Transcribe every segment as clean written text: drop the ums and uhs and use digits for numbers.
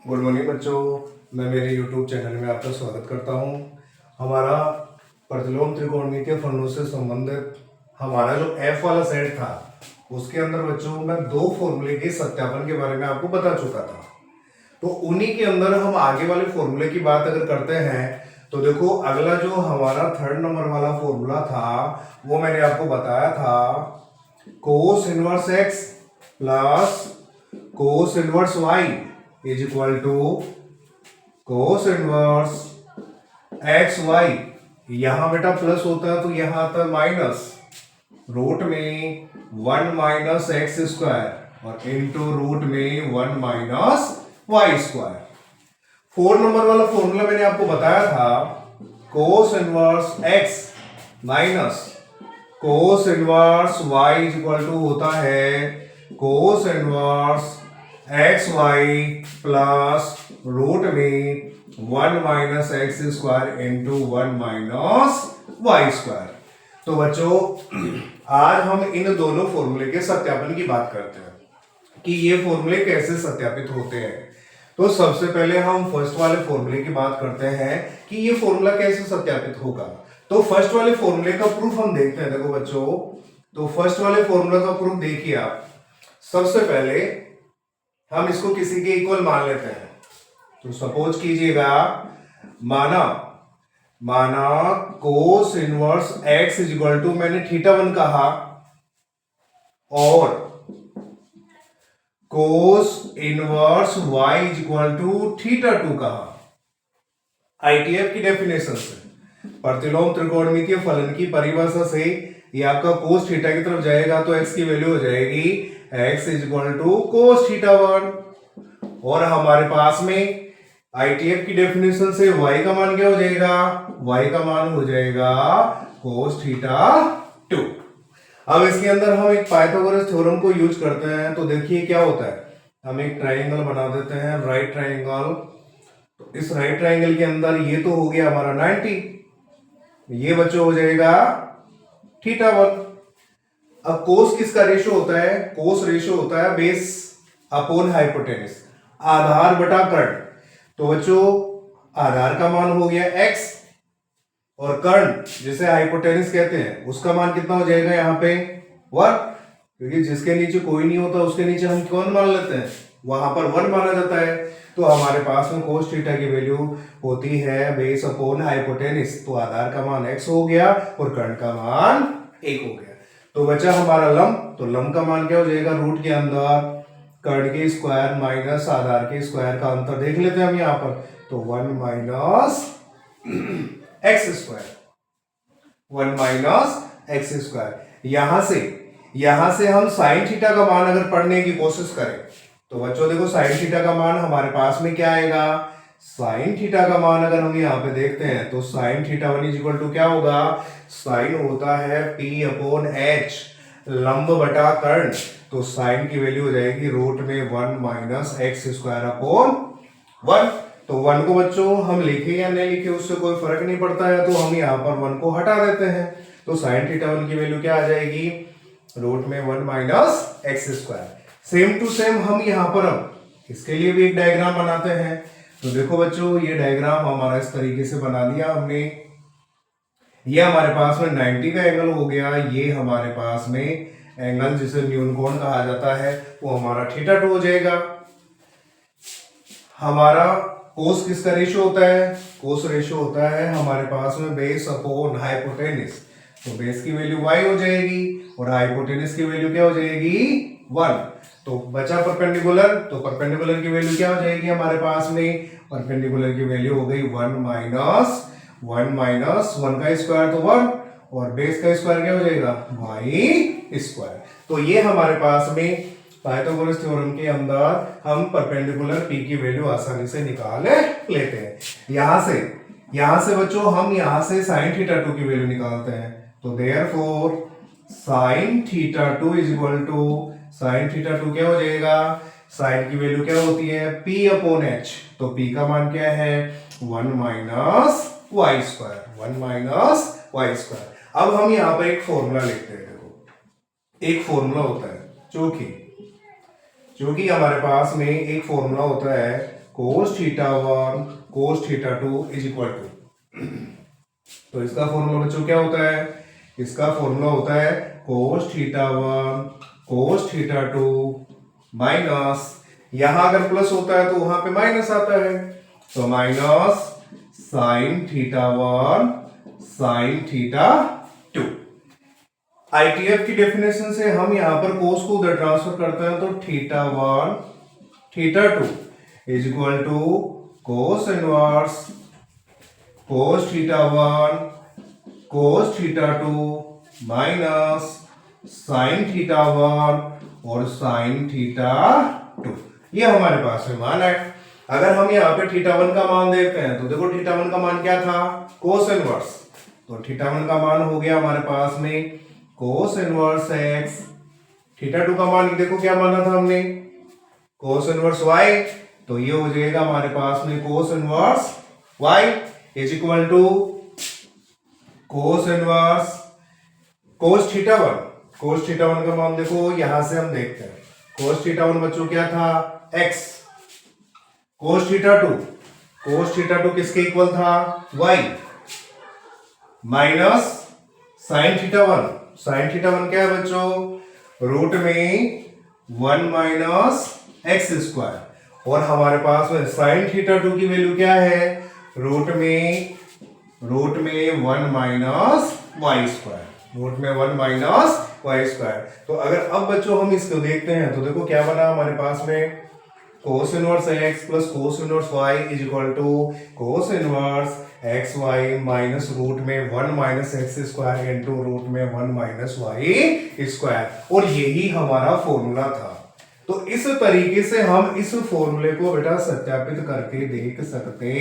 Good morning बच्चों, मैं मेरे YouTube चैनल में आपका स्वागत करता हूं। हमारा प्रतिलोम त्रिकोणमितीय फलनों से संबंधित हमारा जो F वाला सेट था उसके अंदर बच्चों मैं दो फॉर्मूले के सत्यापन के बारे में आपको बता चुका था। तो उन्हीं के अंदर हम आगे वाले फॉर्मूले की बात अगर करते हैं तो देखो, अगला जो हमारा थर्ड नंबर वाला फॉर्मूला था वो मैंने आपको बताया था, cos inverse x plus cos inverse y is equal to cos inverse x y. यहां बेटा प्लस होता है तो यहां आता है माइनस, रूट में 1 माइनस एक्स स्क्वायर और इंटू रूट में 1 माइनस वाई स्क्वायर। 4 नंबर वाला फॉर्मूला मैंने आपको बताया था, cos inverse x minus cos inverse y is equal to होता है cos inverse x y plus root में 1 minus x square into 1 minus y square. तो बच्चों, आज हम इन दोनों फॉर्मूले के सत्यापन की बात करते हैं कि ये फॉर्मूले कैसे सत्यापित होते हैं। तो सबसे पहले हम फर्स्ट वाले फॉर्मूले की बात करते हैं कि ये फॉर्मूला कैसे सत्यापित होगा। तो फर्स्ट वाले फॉर्मूले का प्रूफ हम देखते हैं। देखो बच्चों, तो फर्स्ट वाले फॉर्मूला का प्रूफ देखिए आप। सबसे पहले हम इसको किसी के इक्वल मान लेते हैं। तो सपोज कीजिएगा, माना cos inverse x is equal to मैंने θ1 कहा और cos inverse y is equal to θ2 कहा। आईटीएफ की डेफिनेशन से, प्रतिलोम त्रिकोणमितीय फलन की परिभाषा से, ये आपका कोस थीटा की तरफ जाएगा तो x की वैल्यू हो जाएगी x इज इक्वल टू कोस θ1। और हमारे पास में आईटीएफ की डेफिनेशन से y का मान क्या हो जाएगा, y का मान हो जाएगा cos θ2। अब इसके अंदर हम एक पाइथागोरस थ्योरम को यूज करते हैं। तो देखिए क्या होता है, हम एक ट्राइंगल बना देते हैं, राइट ट्राइंगल। तो इस राइट ट्राइंगल के अंदर ये तो हो गया हमारा 90, ये बच्चों हो जाएगा θ1। अब कोस किसका रेशो होता है, कोस रेशो होता है बेस अपॉन हाइपोटेनस, आधार बटा कर्ण। तो बच्चों, आधार का मान हो गया x और कर्ण जिसे हाइपोटेनस कहते हैं उसका मान कितना हो जाएगा यहाँ पे 1, क्योंकि जिसके नीचे कोई नहीं होता उसके नीचे हम कौन मान लेते हैं, वहां पर 1 माना जाता है। तो हमारे पास में कोस थीटा की वैल्यू होती है बेस अपॉन हाइपोटेनस। तो आधार का मान x हो गया और कर्ण का मान 1 हो गया। तो बचा हमारा लंब। तो लंब का मान क्या हो जाएगा, रूट के अंदर कर्ण के स्क्वायर माइनस आधार के स्क्वायर का अंतर देख लेते हैं हम यहाँ पर। तो 1 minus x square, 1 minus x square. यहां से हम साइन थीटा का मान अगर पढ़ने की कोशिश करें तो बच्चों देखो, साइन थीटा का मान हमारे पास में क्या आएगा, साइन थीटा का मान अगर हम यहाँ पे देखते हैं तो साइन θ1 इज इक्वल टू क्या होगा, साइन होता है p अपॉन h, लंब बटा कर्ण। तो साइन की वैल्यू हो जाएगी रूट में 1 माइनस एक्स स्क्वायर अपॉन 1। तो 1 को बच्चों हम लिखे या नहीं लिखे उससे कोई फर्क नहीं पड़ता है, तो हम यहाँ पर 1 को हटा देते हैं। तो साइन θ1 की वैल्यू क्या आ जाएगी, रूट में 1 minus x square. Same to same हम यहाँ पर अब इसके लिए भी एक डायग्राम बनाते हैं। तो देखो बच्चों, ये डायग्राम हमारा इस तरीके से बना दिया हमने। ये हमारे पास में 90 का एंगल हो गया, ये हमारे पास में एंगल जिसे न्यून कोण कहा जाता है वो हमारा θ2 हो जाएगा। हमारा कोस किसका रेशो होता है, कोस रेशो होता है हमारे पास में बेस अपॉन हाइपोटेनस। तो बेस की वैल्यू y हो जाएगी और हाइपोटेनस की वैल्यू क्या हो जाएगी 1। तो बचा परपेंडिकुलर, तो परपेंडिकुलर की वैल्यू क्या हो जाएगी हमारे पास में, परपेंडिकुलर की वैल्यू हो गई 1 माइनस 1 का स्क्वायर तो 1 और बेस का स्क्वायर क्या हो जाएगा y स्क्वायर। तो ये हमारे पास में पाइथागोरस थ्योरम के अंदर हम परपेंडिकुलर p की वैल्यू आसानी से निकाल लेते हैं। यहां से बच्चों हम यहां से sin θ2 की वैल्यू निकालते हैं। तो therefore sin θ2 is equal to, sin θ2 क्या हो जाएगा, sin की वैल्यू क्या होती है p अपॉन h। तो p का मान क्या है 1 minus y square, 1 minus y square. अब हम यहाँ पर एक फॉर्मूला लिखते हैं। देखो, एक फॉर्मूला होता है जो कि हमारे पास में एक फॉर्मूला होता है cos theta 1 cos theta 2 is equal to, तो इसका फॉर्मूला बच्चों क्या होता है, इसका फॉर्मूला होता है cos theta 1 cos theta 2 minus, यहां अगर प्लस होता है तो वहां पे माइनस आता है, तो minus sine theta 1 sine theta 2। ITF की डेफिनेशन से हम यहां पर कोस को उधर ट्रांसफर करते हैं, तो theta 1 theta 2 is equal to cos inverse cos theta 1 cos theta 2 minus sine theta 1 और साइन थीटा 2। ये हमारे पास में मान है। अगर हम यहाँ पे थीटा 1 का मान देखते हैं तो देखो थीटा 1 का मान क्या था, कोस इनवर्स, तो थीटा 1 का मान हो गया हमारे पास में कोस इनवर्स एक्स, थीटा 2 का मान देखो क्या माना था हमने, कोस इनवर्स वाई, तो ये हो जाएगा हमारे पास में cos inverse y is equal to cos inverse cos theta 1, cos theta 1 का मान देखो यहां से हम देखते हैं, कोस थीटा 1 बच्चों क्या था x, कोस थीटा 2, कोस थीटा 2 किसके इक्वल था y, minus sine theta 1, sign theta 1 क्या है बच्चों रूट में 1 माइनस एक्स स्क्वायर, और हमारे पास में साइन थीटा 2 की वैल्यू क्या है रूट में 1 माइनस वाई स्क्वायर, रूट में 1 माइनस वाई स्क्वायर। तो अगर अब बच्चों हम इसको देखते हैं तो देखो क्या बना हमारे पास में cos inverse x plus cos inverse y is equal to cos inverse x y minus root में 1 minus x square into root में 1 माइनस वाई स्क्वायर, और यही हमारा फॉर्मूला था। तो इस तरीके से हम इस फॉर्मूले को बेटा सत्यापित करके देख सकते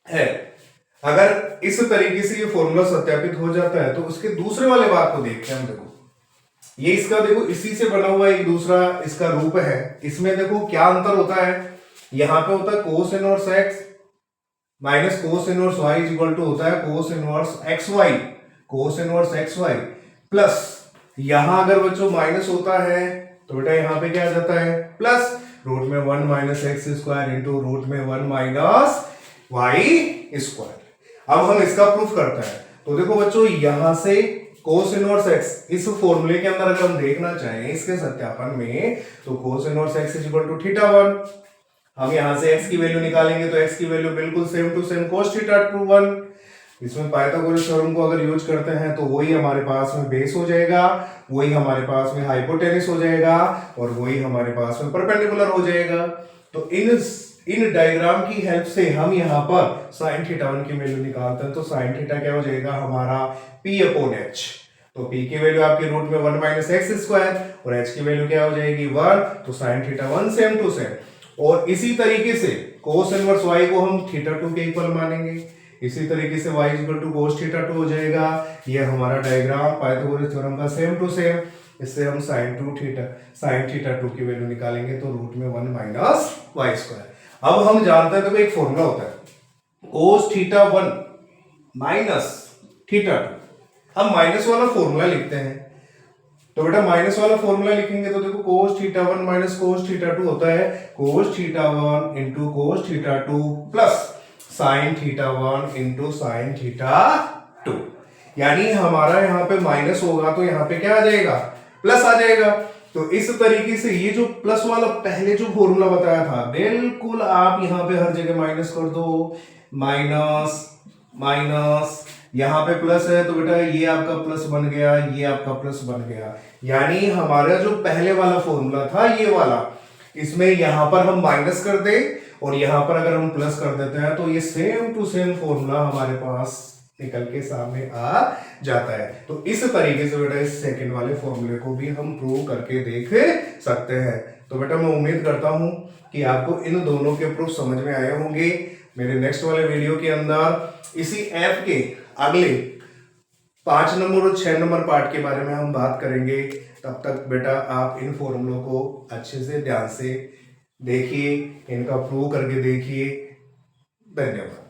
हैं। अगर इस तरीके से ये फॉर्मूला सत्यापित हो जाता है तो उसके दूसरे वाले बात को देखते हैं हम। देखो ये इसका देखो इसी से बना हुआ एक दूसरा इसका रूप है, इसमें देखो क्या अंतर होता है, यहां पे होता है cos inverse x minus cos inverse y is equal to होता है cos inverse x y, cos inverse x y plus, यहां अगर बच्चों माइनस होता है तो बेटा यहां पे क्या आ जाता है प्लस, रूट में 1 minus x square into root में 1 माइनस वाई स्क्वायर। अब हम इसका प्रूफ करते हैं, तो देखो बच्चों यहां से कोस इनवर्स एक्स इस फॉर्मूले के अंदर अगर हम देखना चाहें इसके सत्यापन में, तो cos inverse x is equal to theta 1, हम यहां से x की वैल्यू निकालेंगे तो x की वैल्यू बिल्कुल same to same cos theta 1, इसमें पाइथागोरस थ्योरम को अगर यूज करते हैं तो वही हमारे पास में बेस हो जाएगा, वही हमारे पास में हाइपोटेनस हो जाएगा, और वही हमारे पास में परपेंडिकुलर हो जाएगा। तो इन डायग्राम की हेल्प से हम यहाँ पर साइन थीटा 1 की वैल्यू निकालते हैं, तो साइन थीटा क्या हो जाएगा हमारा p अपॉन h, तो p की वैल्यू आपकी रूट में 1 माइनस एक्स स्क्वायर और h की वैल्यू क्या हो जाएगी 1, तो sine theta 1 same to same. और इसी तरीके से कोस इनवर्स y को हम थीटा 2 के इक्वल मानेंगे, इसी तरीके से y equal to cos theta 2 हो जाएगा। ये हमारा डायग्राम पाइथागोरस थ्योरम का सेम टू सेम। इससे हम साइन थीटा 2 की वैल्यू निकालेंगे तो रूट में 1 माइनस वाई स्क्वायर। अब हम जानते हैं तो एक फॉर्मूला होता है कोस थीटा 1 माइनस थीटा 2, हम माइनस वाला फॉर्मूला लिखते हैं, तो बेटा माइनस वाला फॉर्मूला लिखेंगे तो देखो कोस थीटा 1 माइनस कोस थीटा 2 होता है cos theta 1 into cos theta 2 plus sign theta 1 into sine theta 2, यानी हमारा यहाँ पे माइनस होगा तो यहाँ पे क्या आ जाएगा प्लस आ जाएगा। तो इस तरीके से ये जो प्लस वाला पहले जो फॉर्मूला बताया था बिल्कुल आप यहाँ पे हर जगह माइनस कर दो, माइनस माइनस, यहाँ पे प्लस है तो बेटा ये आपका प्लस बन गया, ये आपका प्लस बन गया, यानी हमारा जो पहले वाला फॉर्मूला था ये वाला, इसमें यहां पर हम माइनस कर दे और यहां पर अगर हम प्लस कर देते हैं तो ये सेम टू सेम फॉर्मूला हमारे पास निकल के सामने आ जाता है। तो इस तरीके से बेटा इस सेकंड वाले फॉर्मूले को भी हम प्रूव करके देख सकते हैं। तो बेटा मैं उम्मीद करता हूं कि आपको इन दोनों के प्रूफ समझ में आए होंगे। मेरे नेक्स्ट वाले वीडियो के अंदर इसी ऐप के अगले 5 नंबर और 6 नंबर पार्ट के बारे में हम बात करेंगे। तब तक बेटा आप इन फॉर्मूलों को अच्छे से ध्यान से देखिए, इनका प्रूव करके देखिए। धन्यवाद।